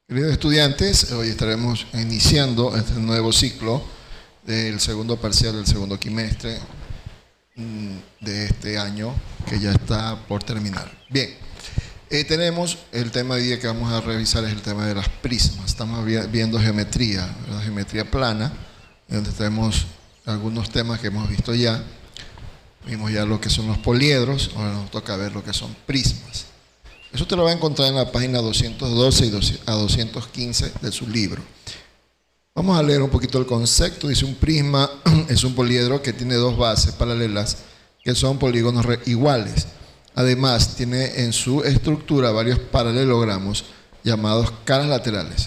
Queridos estudiantes, hoy estaremos iniciando este nuevo ciclo del segundo parcial del segundo quimestre de este año que ya está por terminar. Bien, tenemos el tema de hoy día que vamos a revisar, es el tema de las prismas. Estamos viendo geometría, la geometría plana, donde tenemos algunos temas que hemos visto ya. Vimos ya lo que son los poliedros, ahora nos toca ver lo que son prismas. Eso te lo va a encontrar en la página 212 a 215 de su libro. Vamos a leer un poquito el concepto. Dice: un prisma es un poliedro que tiene dos bases paralelas que son polígonos iguales. Además, tiene en su estructura varios paralelogramos llamados caras laterales.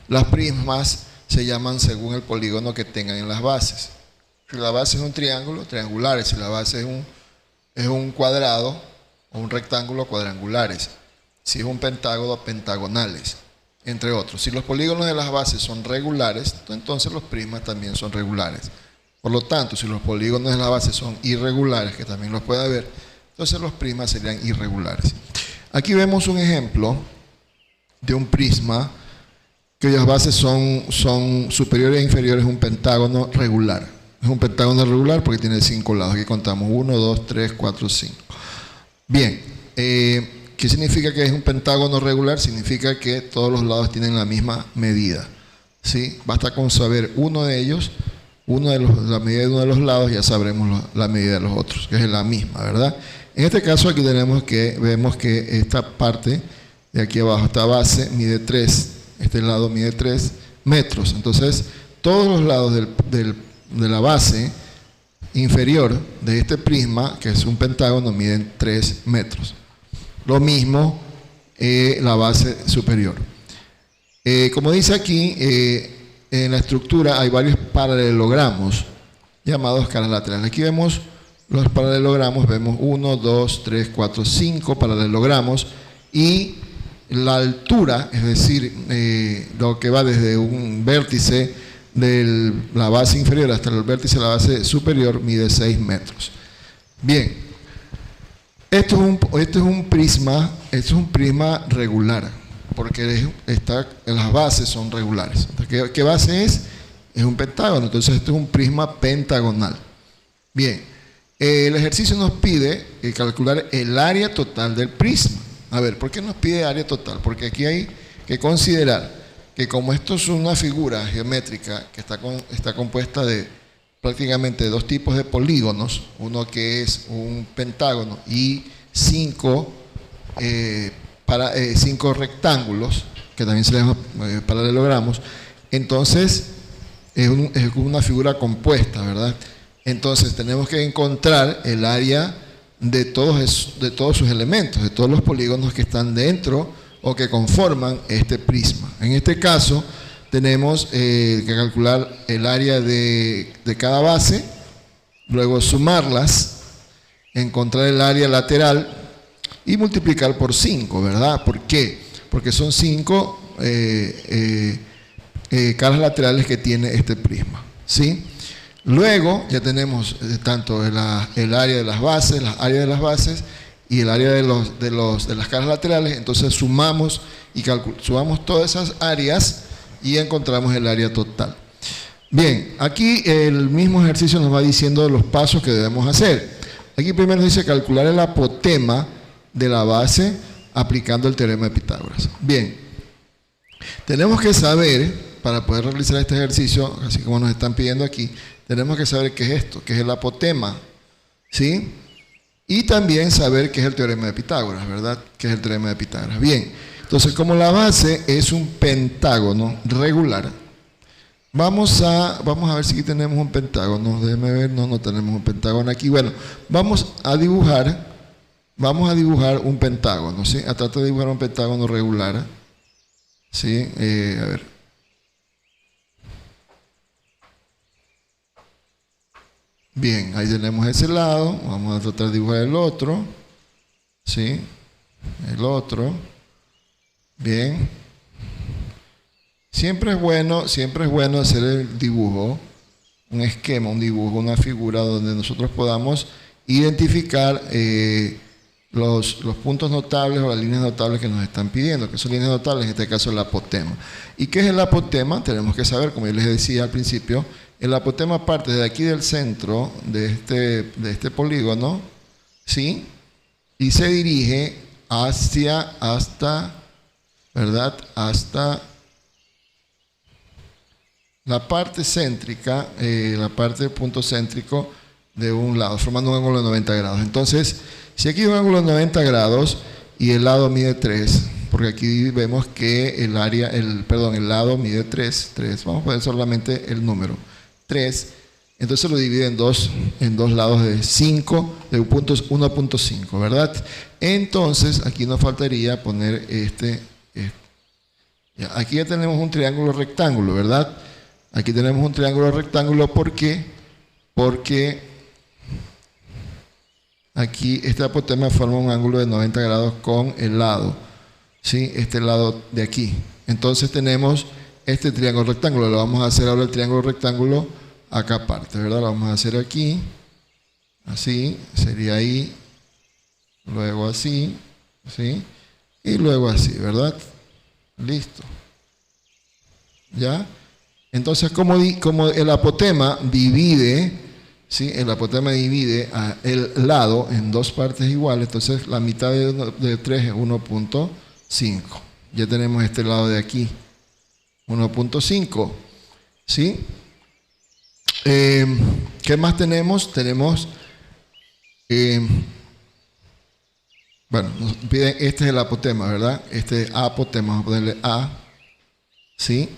Las prismas se llaman según el polígono que tengan en las bases. Si la base es un triángulo, triangulares. Si la base es un cuadrado o un rectángulo, cuadrangulares. Si es un pentágono, pentagonales, entre otros. Si los polígonos de las bases son regulares, entonces los prismas también son regulares. Por lo tanto, si los polígonos de las bases son irregulares, que también los puede haber, entonces los prismas serían irregulares. Aquí vemos un ejemplo de un prisma cuyas bases son superiores e inferiores a un pentágono regular. Es un pentágono regular porque tiene 5 lados. Aquí contamos 1, 2, 3, 4, 5. Bien, ¿qué significa que es un pentágono regular? Significa que todos los lados tienen la misma medida, ¿sí? Basta con saber uno de ellos, la medida de uno de los lados, ya sabremos la medida de los otros, que es la misma, ¿verdad? En este caso aquí vemos que esta parte de aquí abajo, esta base, mide 3, este lado mide 3 metros. Entonces, todos los lados de la base inferior de este prisma, que es un pentágono, miden 3 metros. Lo mismo la base superior. Como dice aquí, en la estructura hay varios paralelogramos llamados caras laterales. Aquí vemos los paralelogramos, vemos 1, 2, 3, 4, 5 paralelogramos, y la altura, es decir, lo que va desde un vértice de la base inferior hasta el vértice de la base superior, mide 6 metros. Bien. Esto es un prisma regular, porque las bases son regulares. ¿Qué base es? Es un pentágono, entonces esto es un prisma pentagonal. Bien, el ejercicio nos pide calcular el área total del prisma. A ver, ¿por qué nos pide área total? Porque aquí hay que considerar que como esto es una figura geométrica que está compuesta de prácticamente dos tipos de polígonos, uno que es un pentágono y 5 rectángulos, que también se llaman paralelogramos, entonces es una figura compuesta, ¿verdad? Entonces tenemos que encontrar el área de todos sus elementos, de todos los polígonos que están dentro o que conforman este prisma. En este caso tenemos que calcular el área de cada base, luego sumarlas, encontrar el área lateral y multiplicar por 5, ¿verdad? ¿Por qué? Porque son 5 caras laterales que tiene este prisma, ¿sí? Luego ya tenemos tanto el área de las bases, y el área de las caras laterales. Entonces sumamos todas esas áreas y encontramos el área total. Bien, aquí el mismo ejercicio nos va diciendo los pasos que debemos hacer. Aquí primero dice calcular el apotema de la base aplicando el teorema de Pitágoras. Bien, tenemos que saber, para poder realizar este ejercicio, así como nos están pidiendo aquí, tenemos que saber qué es esto, qué es el apotema, ¿sí? Y también saber qué es el teorema de Pitágoras, ¿verdad? ¿Qué es el teorema de Pitágoras? Bien, entonces como la base es un pentágono regular, vamos a ver si aquí tenemos un pentágono. Déjenme ver, no tenemos un pentágono aquí. Bueno, vamos a dibujar un pentágono, ¿sí? A tratar de dibujar un pentágono regular, ¿sí? A ver. Bien, ahí tenemos ese lado. Vamos a tratar de dibujar el otro, ¿sí? El otro. Bien. Siempre es bueno hacer el dibujo, un esquema, un dibujo, una figura donde nosotros podamos identificar los puntos notables o las líneas notables que nos están pidiendo, que son líneas notables, en este caso el apotema. ¿Y qué es el apotema? Tenemos que saber, como yo les decía al principio, el apotema parte de aquí del centro de este polígono, ¿sí? Y se dirige hasta, ¿verdad? Hasta la parte céntrica, la parte del punto céntrico de un lado, formando un ángulo de 90 grados. Entonces, si aquí hay un ángulo de 90 grados y el lado mide 3, porque aquí vemos que el lado mide 3, vamos a poner solamente el número 3, entonces lo divide en dos lados de 5, de puntos 1.5, ¿verdad? Entonces, aquí nos faltaría poner aquí ya tenemos un triángulo rectángulo, ¿verdad? Aquí tenemos un triángulo rectángulo, ¿por qué? Porque aquí este apotema forma un ángulo de 90 grados con el lado, ¿sí? Este lado de aquí. Entonces tenemos este triángulo rectángulo. Lo vamos a hacer ahora el triángulo rectángulo acá aparte, ¿verdad? Lo vamos a hacer aquí, así, sería ahí, luego así, ¿sí? Y luego así, ¿verdad? Listo. ¿Ya? Entonces, como el apotema divide, ¿sí? El apotema divide el lado en dos partes iguales, entonces la mitad de 3 es 1.5. Ya tenemos este lado de aquí, 1.5, ¿sí? ¿Qué más tenemos? Tenemos, bueno, nos piden, este es el apotema, ¿verdad? Este es apotema, vamos a ponerle A, ¿sí?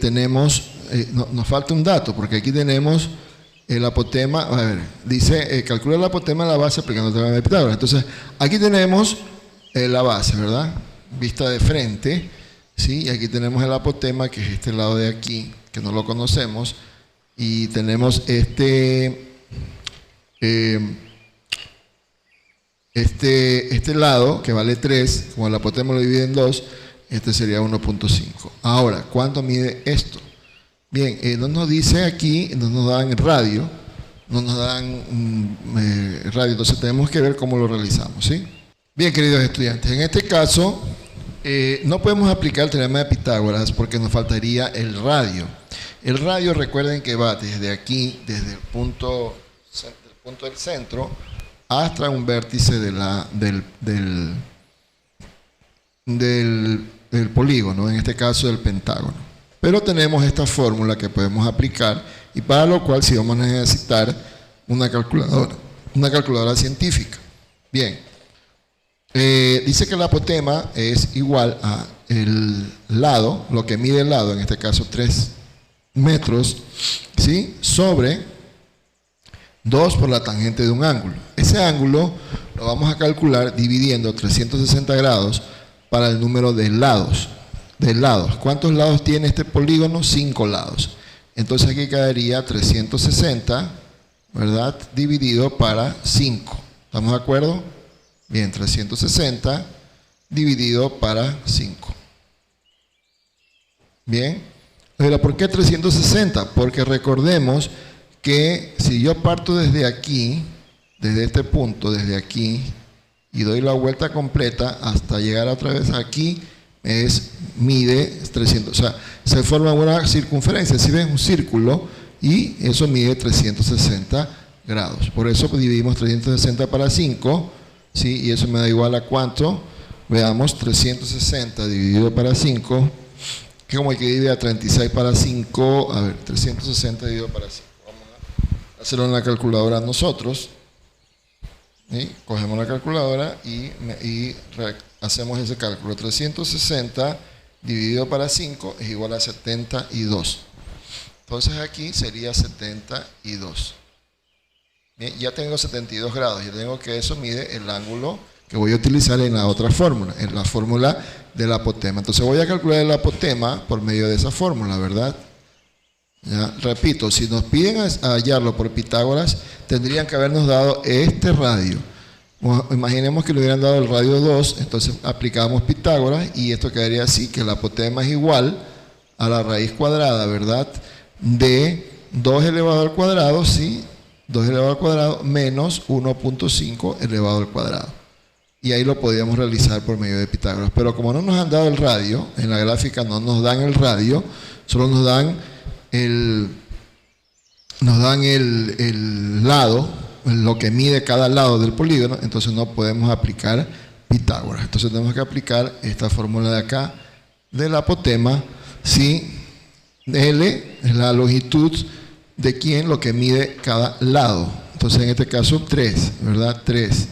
Tenemos, nos falta un dato, porque aquí tenemos el apotema, a ver, dice, calcula el apotema en la base aplicando el teorema de Pitágoras. Entonces, aquí tenemos la base, ¿verdad? Vista de frente, ¿sí? Y aquí tenemos el apotema, que es este lado de aquí, que no lo conocemos, y tenemos este lado, que vale 3, como el apotema lo divide en 2, este sería 1.5. Ahora, ¿cuánto mide esto? Bien, no nos dice aquí, no nos dan radio, entonces tenemos que ver cómo lo realizamos, ¿sí? Bien, queridos estudiantes, en este caso no podemos aplicar el teorema de Pitágoras porque nos faltaría el radio. El radio, recuerden que va desde aquí, desde el punto del centro, hasta un vértice del polígono, en este caso del pentágono. Pero tenemos esta fórmula que podemos aplicar, y para lo cual sí vamos a necesitar una calculadora científica. Bien, dice que el apotema es igual a el lado, lo que mide el lado, en este caso 3 metros, ¿sí? Sobre 2 por la tangente de un ángulo. Ese ángulo lo vamos a calcular dividiendo 360 grados para el número de lados. ¿Cuántos lados tiene este polígono? 5 lados. Entonces aquí quedaría 360, ¿verdad? Dividido para 5. ¿Estamos de acuerdo? Bien, 360 dividido para 5. Bien. Pero ¿por qué 360? Porque recordemos que si yo parto desde aquí, desde este punto, desde aquí, y doy la vuelta completa hasta llegar otra vez aquí, mide 300, o sea, se forma una circunferencia, si ven un círculo, y eso mide 360 grados. Por eso dividimos 360 para 5, ¿sí? Y eso me da igual a cuánto. Veamos, 360 dividido para 5, que como el que divide a 36 para 5, a ver, 360 dividido para 5. Vamos a hacerlo en la calculadora nosotros. ¿Sí? Cogemos la calculadora y hacemos ese cálculo. 360 dividido para 5 es igual a 72. Entonces aquí sería 72. Bien, ya tengo 72 grados. Ya tengo que eso mide el ángulo que voy a utilizar en la otra fórmula, en la fórmula del apotema. Entonces voy a calcular el apotema por medio de esa fórmula, ¿verdad? Ya, repito, si nos piden hallarlo por Pitágoras, tendrían que habernos dado este radio. Imaginemos que le hubieran dado el radio 2, entonces aplicamos Pitágoras y esto quedaría así, que el apotema es igual a la raíz cuadrada, ¿verdad? De 2 elevado al cuadrado, ¿sí? 2 elevado al cuadrado menos 1.5 elevado al cuadrado. Y ahí lo podíamos realizar por medio de Pitágoras. Pero como no nos han dado el radio, en la gráfica no nos dan el radio, solo nos dan el lado, lo que mide cada lado del polígono, entonces no podemos aplicar Pitágoras. Entonces tenemos que aplicar esta fórmula de acá del apotema, ¿sí? L es la longitud de quién, lo que mide cada lado. Entonces en este caso 3, ¿verdad? 3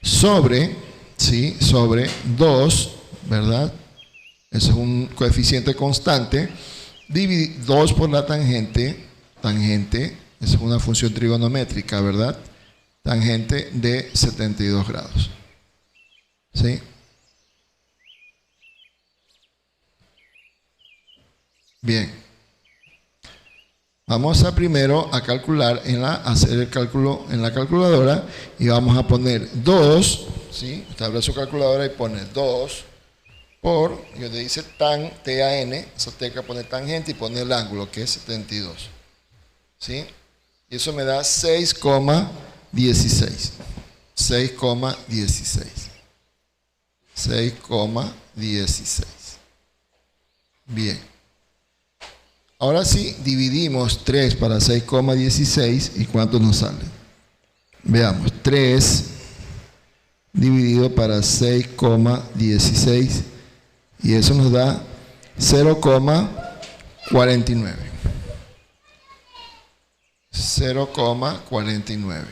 sobre, ¿sí? Sobre 2, ¿verdad? Ese es un coeficiente constante. 2 por la tangente, esa es una función trigonométrica, ¿verdad? Tangente de 72 grados. ¿Sí? Bien. Vamos a primero a calcular, hacer el cálculo en la calculadora y vamos a poner 2, ¿sí? Usted abre su calculadora y pone 2 por, yo le dice tan, TAN, eso tiene que poner tangente y pone el ángulo, que es 72. ¿Sí? Y eso me da 6,16. 6,16. 6,16. Bien. Ahora sí, dividimos 3 para 6,16 y ¿cuánto nos sale? Veamos, 3 dividido para 6,16 y eso nos da 0,49. 0,49.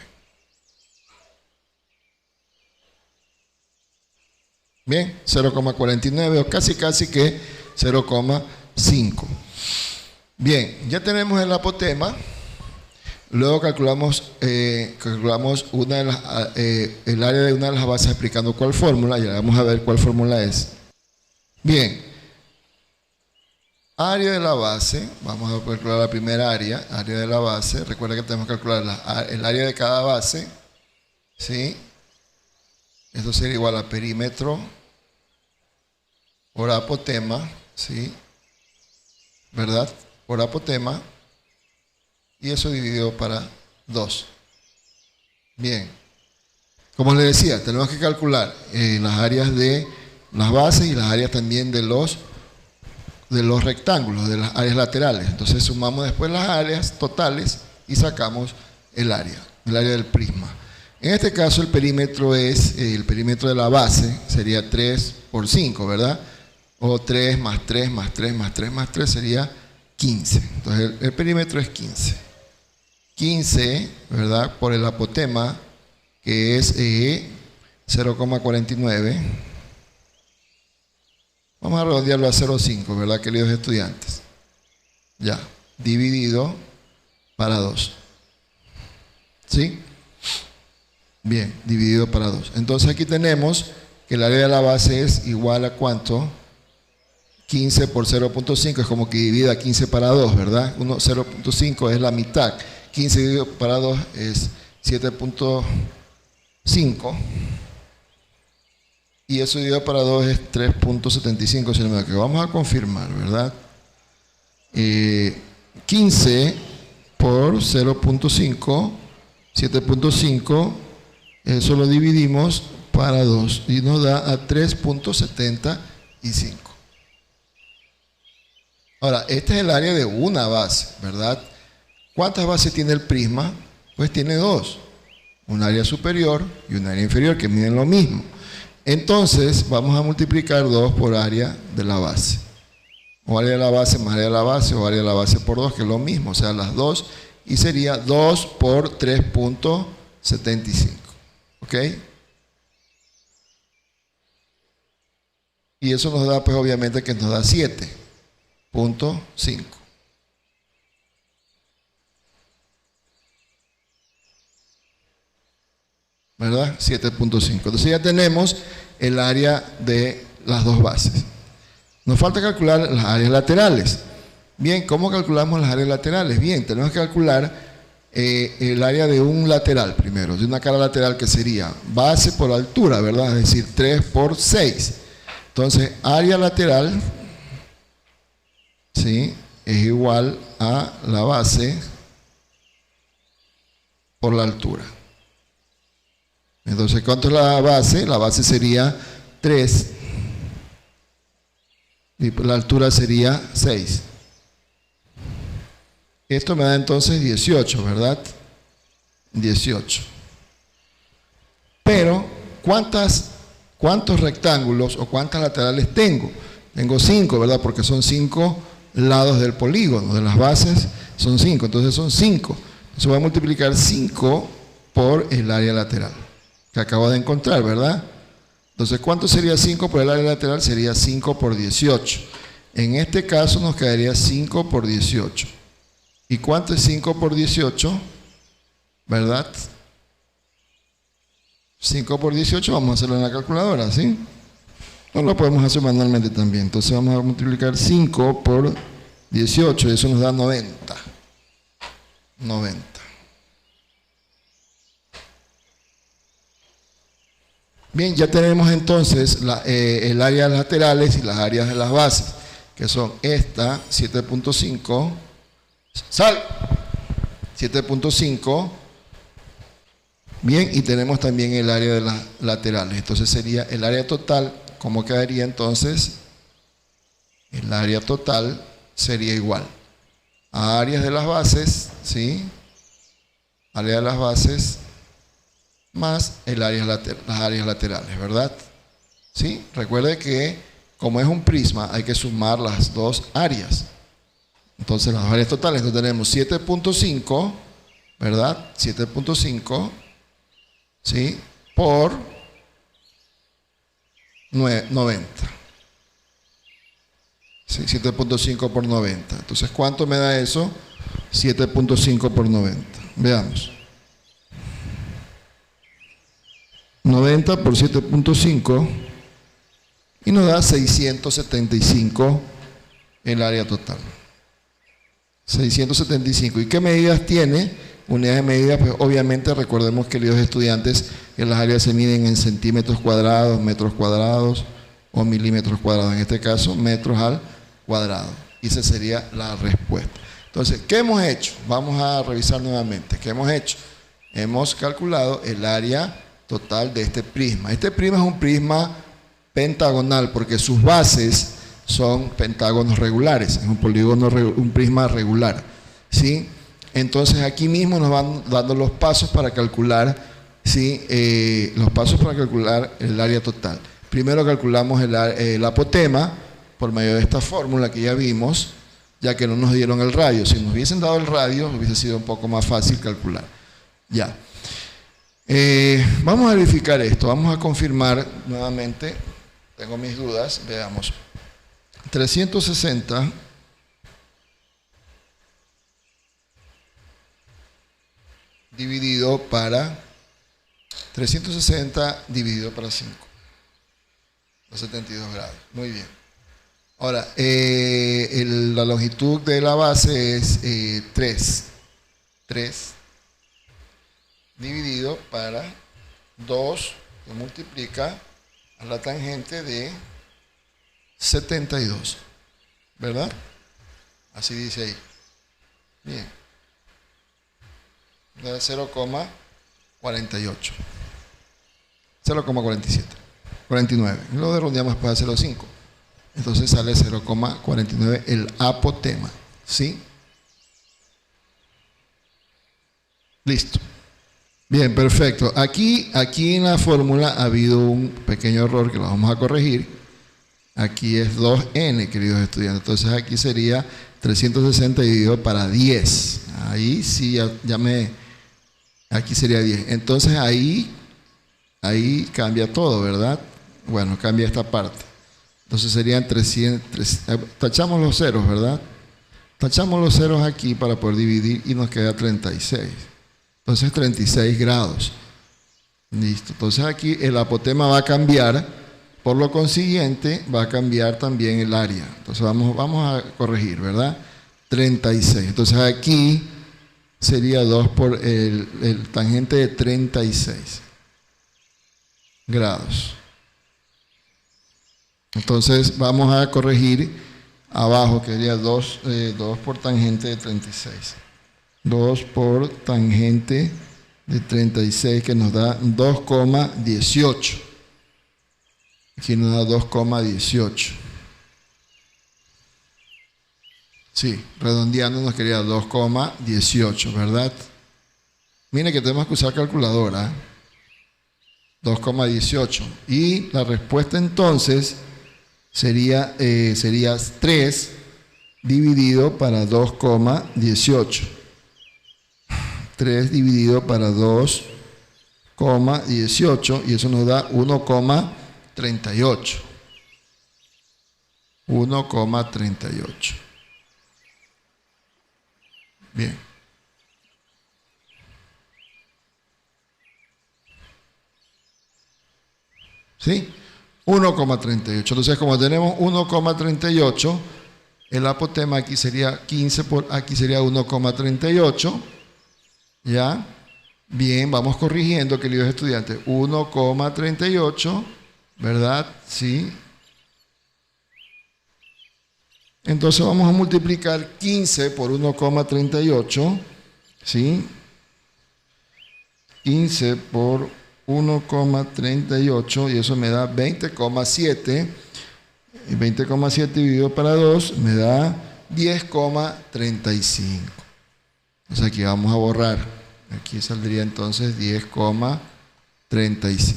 Bien, 0,49 o casi que 0,5. Bien, ya tenemos el apotema. Luego calculamos el área de una de las bases aplicando cuál fórmula. Ya vamos a ver cuál fórmula es. Bien, área de la base. Vamos a calcular la primera área de la base. Recuerda que tenemos que calcular el área de cada base. ¿Sí? Esto sería igual a perímetro por apotema. ¿Sí? ¿Verdad? Por apotema, y eso dividido para 2. Bien, como les decía, tenemos que calcular las áreas de las bases y las áreas también de los rectángulos, de las áreas laterales. Entonces sumamos después las áreas totales y sacamos el área del prisma. En este caso el perímetro de la base sería 3 por 5, ¿verdad? O 3 más 3 más 3 más 3 más 3 sería 15. Entonces el perímetro es 15. 15, ¿verdad? Por el apotema, que es 0,49. Vamos a redondearlo a 0,5, ¿verdad, queridos estudiantes? Ya, dividido para 2. ¿Sí? Bien, dividido para 2. Entonces aquí tenemos que el área de la base es igual a ¿cuánto? 15 por 0.5 es como que divida 15 para 2, ¿verdad? 0.5 es la mitad. 15 dividido para 2 es 7.5. Y eso dividido para 2 es 3.75, si no me equivoco. Vamos a confirmar, ¿verdad? 15 por 0.5, 7.5, eso lo dividimos para 2 y nos da a 3.75. Ahora, este es el área de una base, ¿verdad? ¿Cuántas bases tiene el prisma? Pues tiene 2. Un área superior y un área inferior que miden lo mismo. Entonces, vamos a multiplicar 2 por área de la base. O área de la base más área de la base, o área de la base por 2, que es lo mismo. O sea, las 2. Y sería 2 por 3.75. ¿Ok? Y eso nos da, pues obviamente que nos da 7.5. ¿Verdad? 7.5. Entonces ya tenemos el área de las dos bases. Nos falta calcular las áreas laterales. Bien, ¿cómo calculamos las áreas laterales? Bien, tenemos que calcular el área de un lateral primero, de una cara lateral que sería base por altura, ¿verdad? Es decir, 3 por 6. Entonces, área lateral, ¿sí? es igual a la base por la altura. Entonces, ¿cuánto es la base? La base sería 3 y la altura sería 6. Esto me da entonces 18, ¿verdad? 18. Pero, ¿cuántos rectángulos o cuántas laterales tengo? Tengo 5, ¿verdad? Porque son 5 lados del polígono, de las bases son 5, entonces son 5. Entonces voy a multiplicar 5 por el área lateral, que acabo de encontrar, ¿verdad? Entonces, ¿cuánto sería 5 por el área lateral? Sería 5 por 18. En este caso nos quedaría 5 por 18. ¿Y cuánto es 5 por 18? ¿Verdad? 5 por 18, vamos a hacerlo en la calculadora, ¿sí? No lo podemos hacer manualmente también. Entonces vamos a multiplicar 5 por 18 y eso nos da 90. 90. Bien, ya tenemos entonces el área laterales y las áreas de las bases, que son esta, 7.5, sal, 7.5, bien, y tenemos también el área de las laterales. Entonces sería el área total. ¿Cómo quedaría entonces? El área total sería igual a áreas de las bases, ¿sí? Área de las bases más el área las áreas laterales, ¿verdad? ¿Sí? Recuerde que como es un prisma hay que sumar las dos áreas. Entonces las áreas totales, entonces tenemos 7.5, ¿verdad? 7.5, ¿sí? Por 90. ¿Sí? 7.5 por 90. Entonces, ¿cuánto me da eso? 7.5 por 90. Veamos. 90 por 7.5 y nos da 675 el área total. 675. ¿Y qué medidas tiene? Unidades de medida, pues obviamente recordemos, queridos estudiantes, que las áreas se miden en centímetros cuadrados, metros cuadrados o milímetros cuadrados. En este caso, metros al cuadrado. Y esa sería la respuesta. Entonces, ¿qué hemos hecho? Vamos a revisar nuevamente. ¿Qué hemos hecho? Hemos calculado el área total de este prisma. Este prisma es un prisma pentagonal porque sus bases son pentágonos regulares. Es un polígono, un prisma regular. ¿Sí? Entonces aquí mismo nos van dando los pasos para calcular, ¿sí? Los pasos para calcular el área total. Primero calculamos el apotema por medio de esta fórmula que ya vimos, ya que no nos dieron el radio. Si nos hubiesen dado el radio, hubiese sido un poco más fácil calcular. Ya. Vamos a verificar esto, vamos a confirmar nuevamente. Tengo mis dudas, veamos. 360 dividido para 360 dividido para 5, los 72 grados. Muy bien. Ahora, la longitud de la base es 3 dividido para 2, que multiplica a la tangente de 72, ¿verdad? Así dice ahí. Bien. 0,48, 0,47, 49. Y lo redondeamos para 0,5. Entonces sale 0,49 el apotema. ¿Sí? Listo. Bien, perfecto. Aquí en la fórmula ha habido un pequeño error que lo vamos a corregir. Aquí es 2n, queridos estudiantes. Entonces aquí sería 360 dividido para 10. Ahí sí aquí sería 10. Entonces ahí cambia todo, ¿verdad? Bueno, cambia esta parte. Entonces serían 300. Tachamos los ceros, ¿verdad? Tachamos los ceros aquí para poder dividir y nos queda 36. Entonces 36 grados. Listo. Entonces aquí el apotema va a cambiar. Por lo consiguiente, va a cambiar también el área. Entonces vamos a corregir, ¿verdad? 36. Entonces aquí sería 2 por el tangente de 36 grados. Entonces vamos a corregir abajo, que sería 2 por tangente de 36. 2 por tangente de 36, que nos da 2,18. Aquí nos da 2,18. Sí, redondeando nos quería 2,18, ¿verdad? Mire que tenemos que usar calculadora. 2,18. Y la respuesta entonces sería 3 dividido para 2,18. 3 dividido para 2,18 y eso nos da 1,38. 1,38. Bien. ¿Sí? 1,38. Entonces, como tenemos 1,38, el apotema aquí sería 15 por aquí sería 1,38. ¿Ya? Bien, vamos corrigiendo, queridos estudiantes. 1,38, ¿verdad? Sí. Entonces vamos a multiplicar 15 por 1,38, ¿sí? 15 por 1,38 y eso me da 20,7. Y 20,7 dividido para 2 me da 10,35. Entonces aquí vamos a borrar. Aquí saldría entonces 10,35.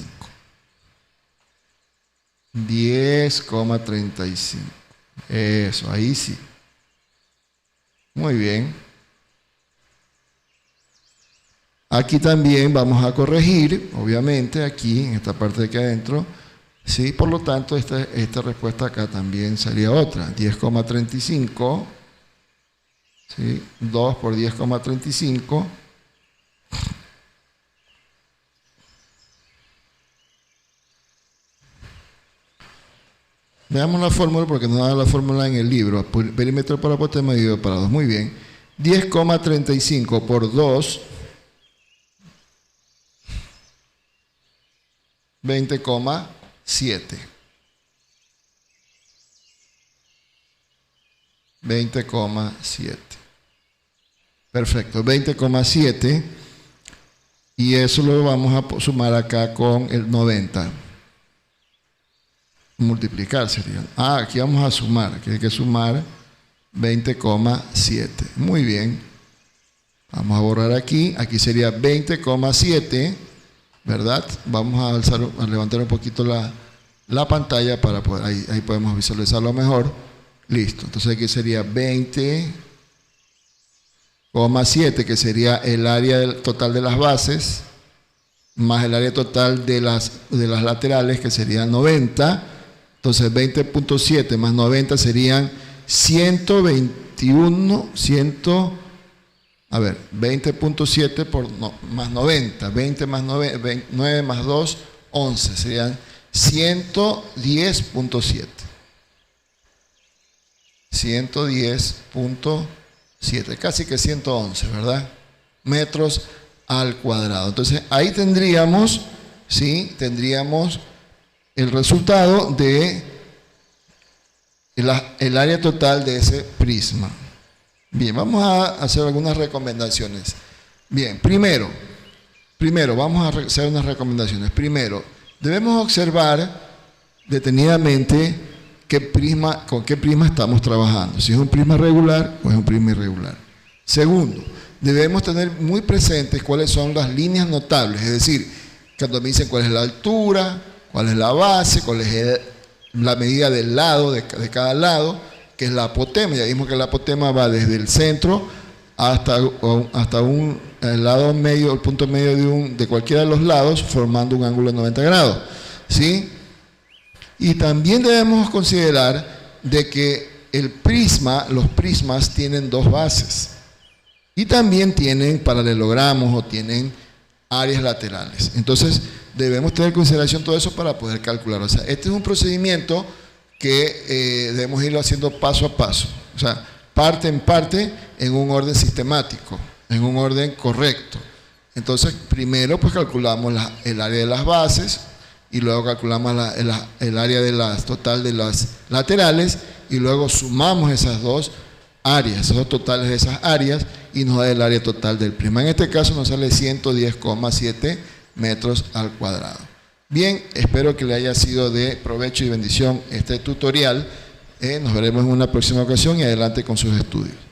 10,35. Eso, ahí sí. Muy bien. Aquí también vamos a corregir, obviamente, aquí, en esta parte de aquí adentro. Sí, por lo tanto, esta respuesta acá también sería otra. 10,35. ¿Sí? 2 por 10,35. Veamos la fórmula porque nos da la fórmula en el libro. Perímetro por apotema dividido para 2. Muy bien. 10,35 por 2. 20,7. 20,7. Perfecto. 20,7. Y eso lo vamos a sumar acá con el 90. Multiplicar sería. Aquí vamos a sumar. Aquí hay que sumar 20,7. Muy bien. Vamos a borrar aquí. Aquí sería 20,7. ¿Verdad? Vamos a levantar un poquito la pantalla para poder, ahí podemos visualizarlo mejor. Listo. Entonces aquí sería 20,7, que sería el área total de las bases, más el área total de las laterales, que serían 90. Entonces 20,7 más 90 serían 121, 20,7 más 90, 20 más 9 más 2, 11, serían 110,7. 110,7, casi que 111, ¿verdad? Metros al cuadrado. Entonces ahí tendríamos, ¿sí? Tendríamos el resultado de el área total de ese prisma. Bien, vamos a hacer algunas recomendaciones. Bien, primero vamos a hacer unas recomendaciones. Primero, debemos observar detenidamente con qué prisma estamos trabajando. Si es un prisma regular o es un prisma irregular. Segundo, debemos tener muy presentes cuáles son las líneas notables. Es decir, cuando me dicen cuál es la altura, cuál es la base, cuál es la medida del lado, de cada lado, que es la apotema. Ya vimos que la apotema va desde el centro hasta el lado medio, el punto medio de cualquiera de los lados, formando un ángulo de 90 grados. ¿Sí? Y también debemos considerar de que los prismas tienen dos bases. Y también tienen paralelogramos o tienen áreas laterales. Entonces, debemos tener en consideración todo eso para poder calcular. O sea, este es un procedimiento que debemos irlo haciendo paso a paso. O sea, parte en parte en un orden sistemático, en un orden correcto. Entonces, primero pues calculamos el área de las bases y luego calculamos el área total de las laterales y luego sumamos esas dos áreas, esos dos totales de esas áreas, y nos da el área total del prisma. En este caso nos sale 110,7 metros al cuadrado. Bien, espero que le haya sido de provecho y bendición este tutorial. Nos veremos en una próxima ocasión y adelante con sus estudios.